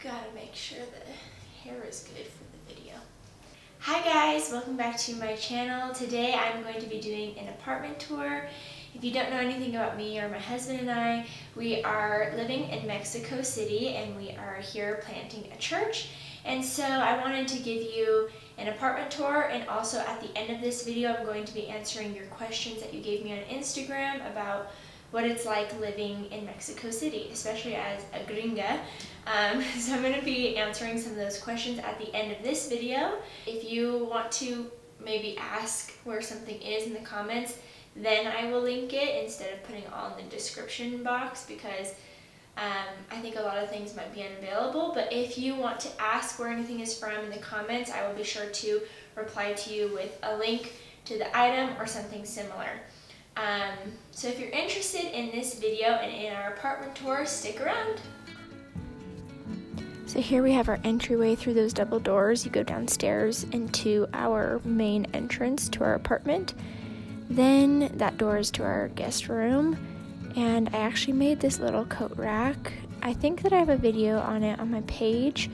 Gotta make sure the hair is good for the video. Hi guys, welcome back to my channel. Today I'm going to be doing an apartment tour. If you don't know anything about me or my husband and I, we are living in Mexico City and we are here planting a church. And so I wanted to give you an apartment tour, and also at the end of this video I'm going to be answering your questions that you gave me on Instagram about what it's like living in Mexico City, especially as a gringa. So I'm going to be answering some of those questions at the end of this video. If you want to maybe ask where something is in the comments, then I will link it instead of putting it all in the description box, because I think a lot of things might be unavailable. But if you want to ask where anything is from in the comments, I will be sure to reply to you with a link to the item or something similar. So if you're interested in this video and in our apartment tour, stick around. So here we have our entryway through those double doors. You go downstairs into our main entrance to our apartment. Then that door is to our guest room. And I actually made this little coat rack. I think that I have a video on it on my page,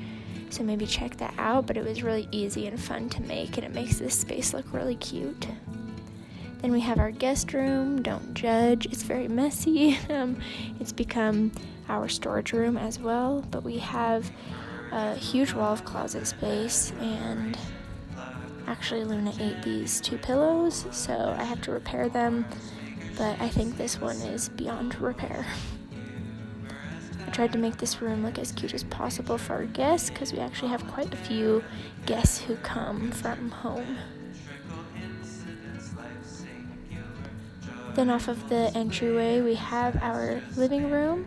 so maybe check that out. But it was really easy and fun to make, and it makes this space look really cute. Then we have our guest room. Don't judge, it's very messy. It's become our storage room as well, but we have a huge wall of closet space, and actually Luna ate these 2 pillows, so I have to repair them, but I think this one is beyond repair. I tried to make this room look as cute as possible for our guests, because we actually have quite a few guests who come from home. Then off of the entryway we have our living room.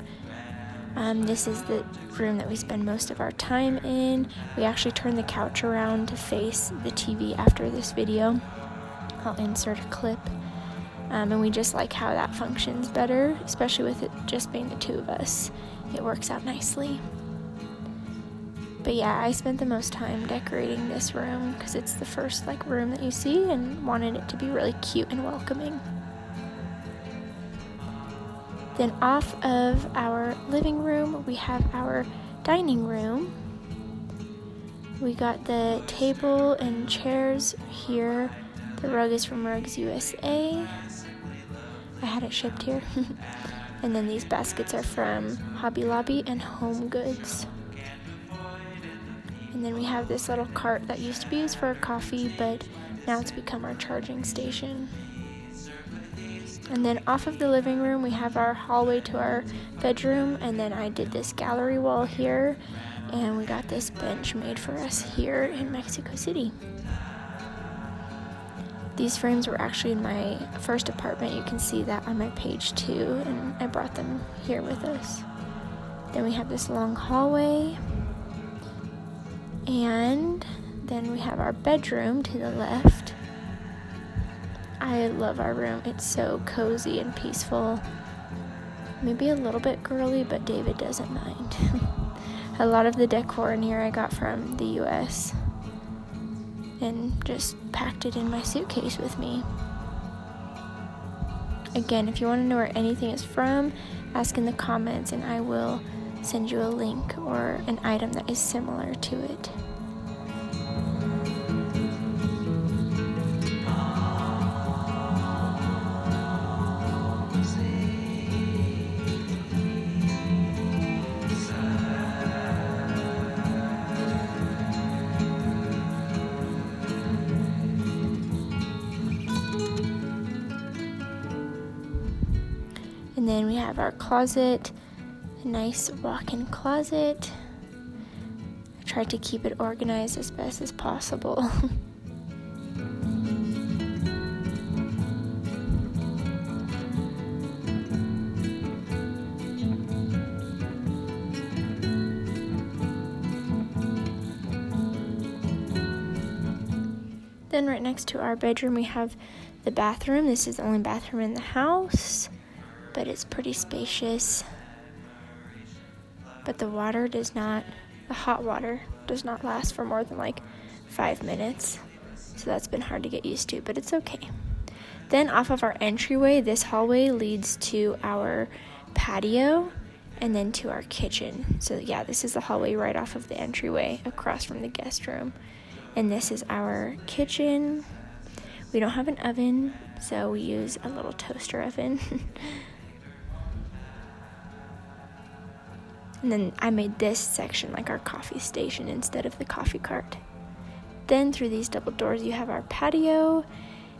This is the room that we spend most of our time in. We actually turn the couch around to face the TV after this video. I'll insert a clip. And we just like how that functions better, especially with it just being the 2 of us. It works out nicely. But yeah, I spent the most time decorating this room because it's the first room that you see, and wanted it to be really cute and welcoming. Then off of our living room, we have our dining room. We got the table and chairs here. The rug is from Rugs USA. I had it shipped here. And then these baskets are from Hobby Lobby and Home Goods. And then we have this little cart that used to be used for our coffee, but now it's become our charging station. And then off of the living room, we have our hallway to our bedroom, and then I did this gallery wall here, and we got this bench made for us here in Mexico City. These frames were actually in my first apartment. You can see that on my page too, and I brought them here with us. Then we have this long hallway, and then we have our bedroom to the left. I love our room. It's so cozy and peaceful. Maybe a little bit girly, but David doesn't mind. A lot of the decor in here I got from the US and just packed it in my suitcase with me. Again, if you want to know where anything is from, ask in the comments and I will send you a link or an item that is similar to it. And then we have our closet, a nice walk-in closet. I tried to keep it organized as best as possible. Then right next to our bedroom we have the bathroom. This is the only bathroom in the house, but it's pretty spacious. But the hot water does not last for more than 5 minutes. So that's been hard to get used to, but it's okay. Then off of our entryway, this hallway leads to our patio. and then to our kitchen. So yeah, this is the hallway right off of the entryway across from the guest room. And this is our kitchen. We don't have an oven, so we use a little toaster oven. And then I made this section like our coffee station instead of the coffee cart. Then through these double doors you have our patio,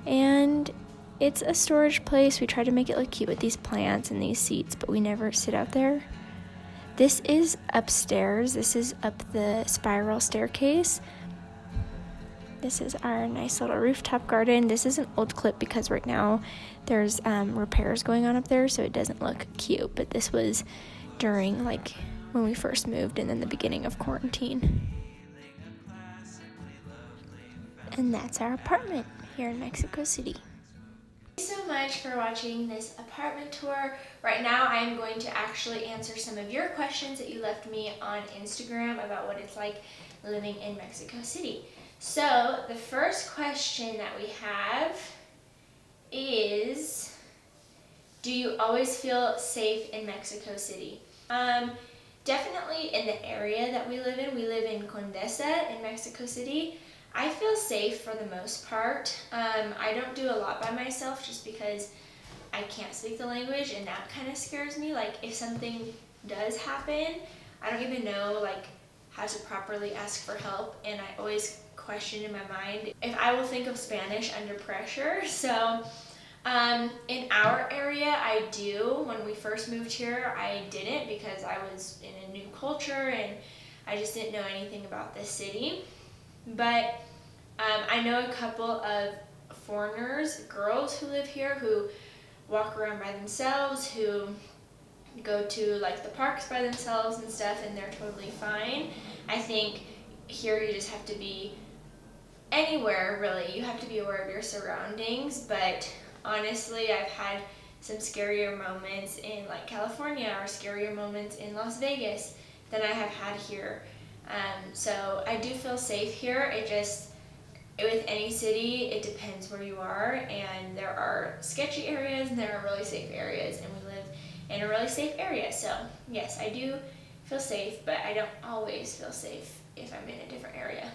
and it's a storage place. We try to make it look cute with these plants and these seats, but we never sit out there. This is upstairs. This is up the spiral staircase. This is our nice little rooftop garden. This is an old clip because right now there's repairs going on up there, so it doesn't look cute, but this was during like when we first moved and then the beginning of quarantine. And that's our apartment here in Mexico City. Thank you so much for watching this apartment tour. Right now I'm going to actually answer some of your questions that you left me on Instagram about what it's like living in Mexico City. So the first question that we have is, do you always feel safe in Mexico City? Definitely in the area that we live in. We live in Condesa in Mexico City. I feel safe for the most part. I don't do a lot by myself just because I can't speak the language, and that kind of scares me. Like if something does happen, I don't even know like how to properly ask for help, and I always question in my mind if I will think of Spanish under pressure. So in our area I do. When we first moved here I didn't because I was in a new culture and I just didn't know anything about this city. But I know a couple of foreigners, girls who live here, who walk around by themselves, who go to like the parks by themselves and stuff, and they're totally fine. I think here you just have to be anywhere really. You have to be aware of your surroundings, but honestly I've had some scarier moments in like California or scarier moments in Las Vegas than I have had here. So I do feel safe here. It just, with any city, it depends where you are, and there are sketchy areas and there are really safe areas, and we live in a really safe area. So yes, I do feel safe, but I don't always feel safe if I'm in a different area.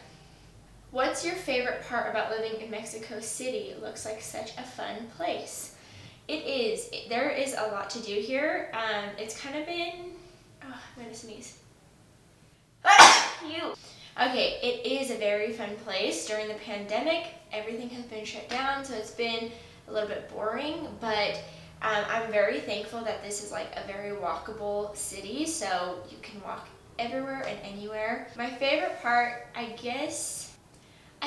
What's your favorite part about living in Mexico City? It looks like such a fun place. It is. There is a lot to do here. It's kind of been, I'm gonna sneeze. Okay, it is a very fun place. During the pandemic, everything has been shut down, so it's been a little bit boring, but I'm very thankful that this is like a very walkable city, so you can walk everywhere and anywhere. My favorite part, I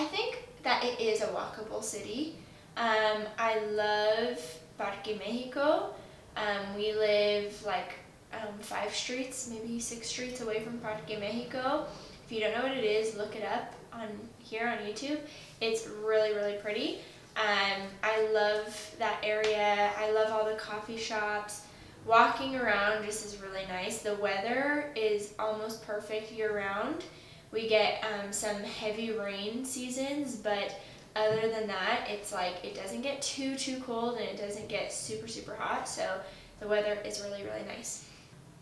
think that it is a walkable city. I love Parque Mexico. We live like 5 streets, maybe 6 streets away from Parque Mexico. If you don't know what it is, look it up here on YouTube. It's really, really pretty. I love that area. I love all the coffee shops. Walking around just is really nice. The weather is almost perfect year-round. We get some heavy rain seasons, but other than that, it's like it doesn't get too cold and it doesn't get super hot, so the weather is really, really nice.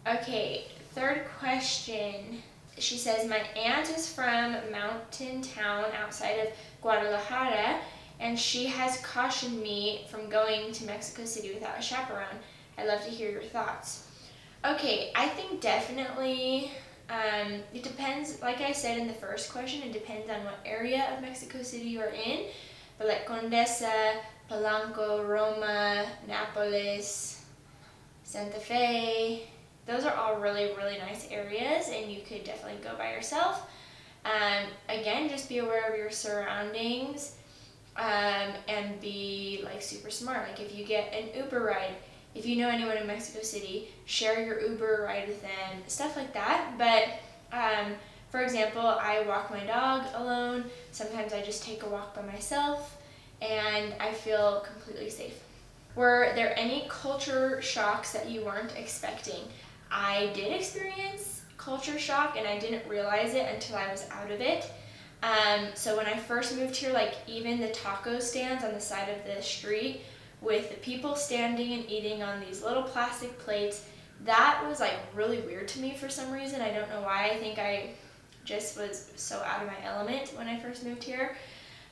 Okay, third question. She says, my aunt is from a mountain town outside of Guadalajara, and she has cautioned me from going to Mexico City without a chaperone. I'd love to hear your thoughts. Okay, I think definitely, it depends, like I said in the first question, it depends on what area of Mexico City you're in, but like Condesa, Polanco, Roma, Nápoles, Santa Fe, those are all really, really nice areas, and you could definitely go by yourself. Again, just be aware of your surroundings, and be like super smart. Like if you get an Uber ride, if you know anyone in Mexico City, share your Uber ride with them, stuff like that. But for example, I walk my dog alone. Sometimes I just take a walk by myself, and I feel completely safe. Were there any culture shocks that you weren't expecting? I did experience culture shock, and I didn't realize it until I was out of it. So when I first moved here, like even the taco stands on the side of the street with the people standing and eating on these little plastic plates, that was like really weird to me for some reason. I don't know why. I think I just was so out of my element when I first moved here.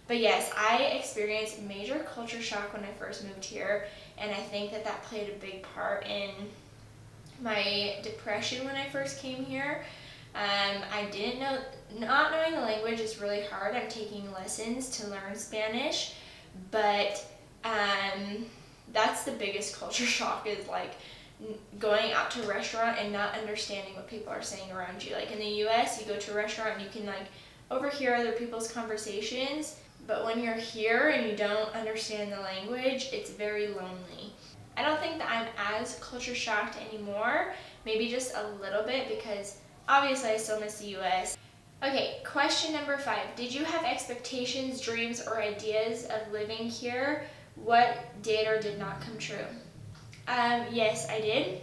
But yes, I experienced major culture shock when I first moved here, and I think that that played a big part in my depression when I first came here. I didn't know, not knowing the language is really hard. I'm taking lessons to learn Spanish, but that's the biggest culture shock, is like going out to a restaurant and not understanding what people are saying around you. Like in the US, you go to a restaurant and you can like overhear other people's conversations, but when you're here and you don't understand the language, it's very lonely. I don't think that I'm as culture shocked anymore, maybe just a little bit, because obviously I still miss the US. Okay, question number 5. Did you have expectations, dreams, or ideas of living here? What did or did not come true? Yes, I did.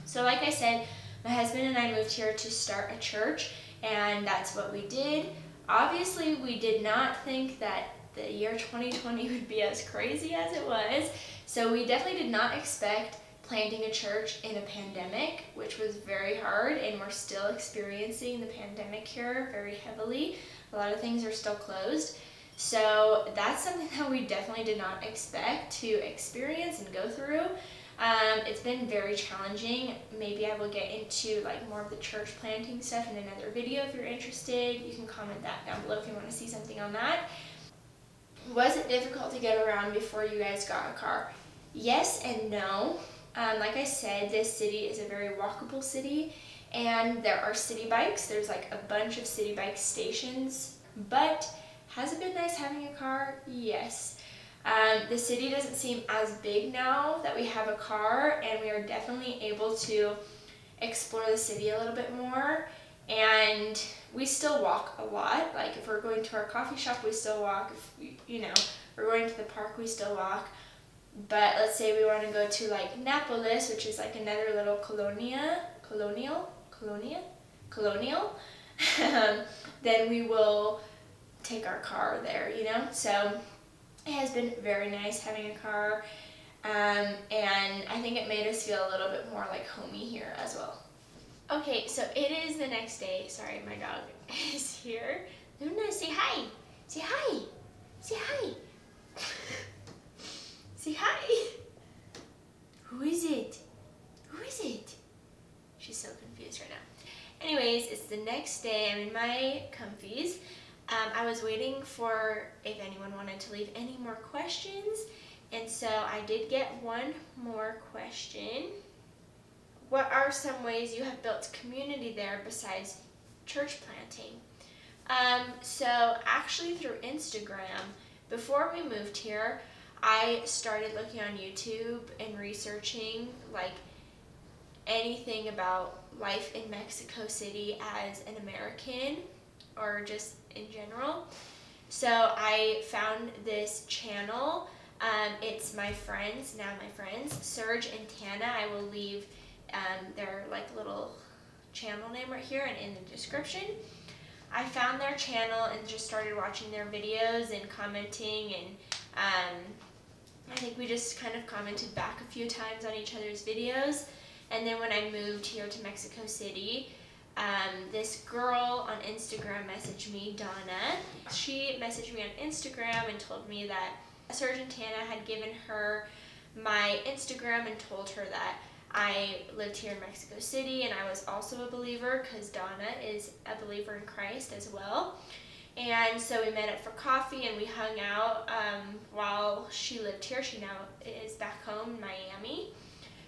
So like I said, my husband and I moved here to start a church, and that's what we did. Obviously, we did not think that the year 2020 would be as crazy as it was. So we definitely did not expect planting a church in a pandemic, which was very hard, and we're still experiencing the pandemic here very heavily. A lot of things are still closed. So that's something that we definitely did not expect to experience and go through. It's been very challenging. Maybe I will get into like more of the church planting stuff in another video if you're interested. You can comment that down below if you want to see something on that. Was it difficult to get around before you guys got a car? Yes and no. Like I said, this city is a very walkable city, and there are city bikes. There's like a bunch of city bike stations, but has it been nice having a car? Yes. The city doesn't seem as big now that we have a car, and we are definitely able to explore the city a little bit more. And we still walk a lot. Like if we're going to our coffee shop, we still walk. If we're going to the park, we still walk. But let's say we want to go to like Napolis, which is like another little colonial, then we will take our car there, So it has been very nice having a car, and I think it made us feel a little bit more like homey here as well. Okay, so it is the next day. Sorry, my dog is here. Luna, say hi. Say hi. Say hi. Say hi. Who is it? Who is it? She's so confused right now. Anyways, it's the next day. I'm in my comfies. I was waiting for if anyone wanted to leave any more questions, and so I did get one more question. What are some ways you have built community there besides church planting? So actually through Instagram. Before we moved here, I started looking on YouTube and researching like anything about life in Mexico City as an American, or just in general. So I found this channel. It's my friends, Serge and Tana. I will leave their like little channel name right here and in the description. I found their channel and just started watching their videos and commenting, and I think we just kind of commented back a few times on each other's videos. And then when I moved here to Mexico City, this girl on Instagram messaged me, Donna. She messaged me on Instagram and told me that Serge and Tana had given her my Instagram and told her that I lived here in Mexico City and I was also a believer, because Donna is a believer in Christ as well. And so we met up for coffee and we hung out while she lived here. She now is back home in Miami.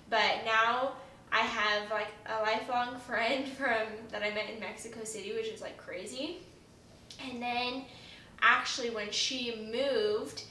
But now I have like a lifelong friend that I met in Mexico City, which is like crazy. And then actually when she moved,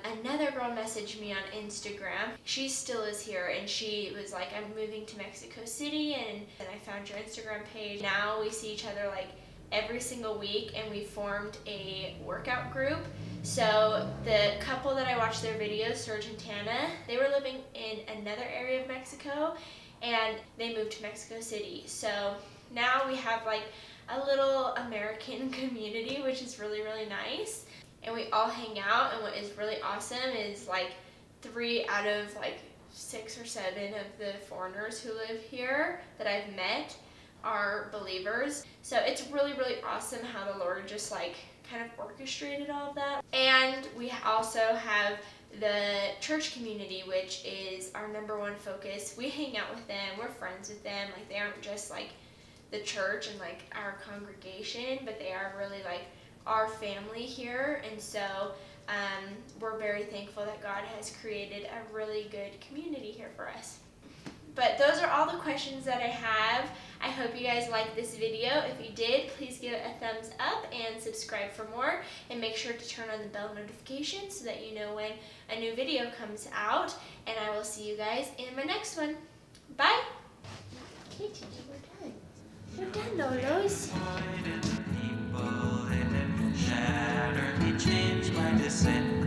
another girl messaged me on Instagram. She still is here, and she was like, I'm moving to Mexico City, and I found your Instagram page. Now we see each other like every single week, and we formed a workout group. So the couple that I watched their videos, Serge and Tana, they were living in another area of Mexico, and they moved to Mexico City. So now we have like a little American community, which is really, really nice. And we all hang out, and what is really awesome is like 3 out of like 6 or 7 of the foreigners who live here that I've met are believers. So it's really, really awesome how the Lord just like kind of orchestrated all of that. And we also have the church community, which is our #1 focus. We hang out with them, we're friends with them. Like, they aren't just like the church and like our congregation, but they are really like our family here. And so we're very thankful that God has created a really good community here for us. But those are all the questions that I have. I hope you guys liked this video. If you did, please give it a thumbs up and subscribe for more. And make sure to turn on the bell notification so that you know when a new video comes out. And I will see you guys in my next one. Bye! Okay, Gigi, we're done. We're done, Lolos. Shattered, he changed my descent.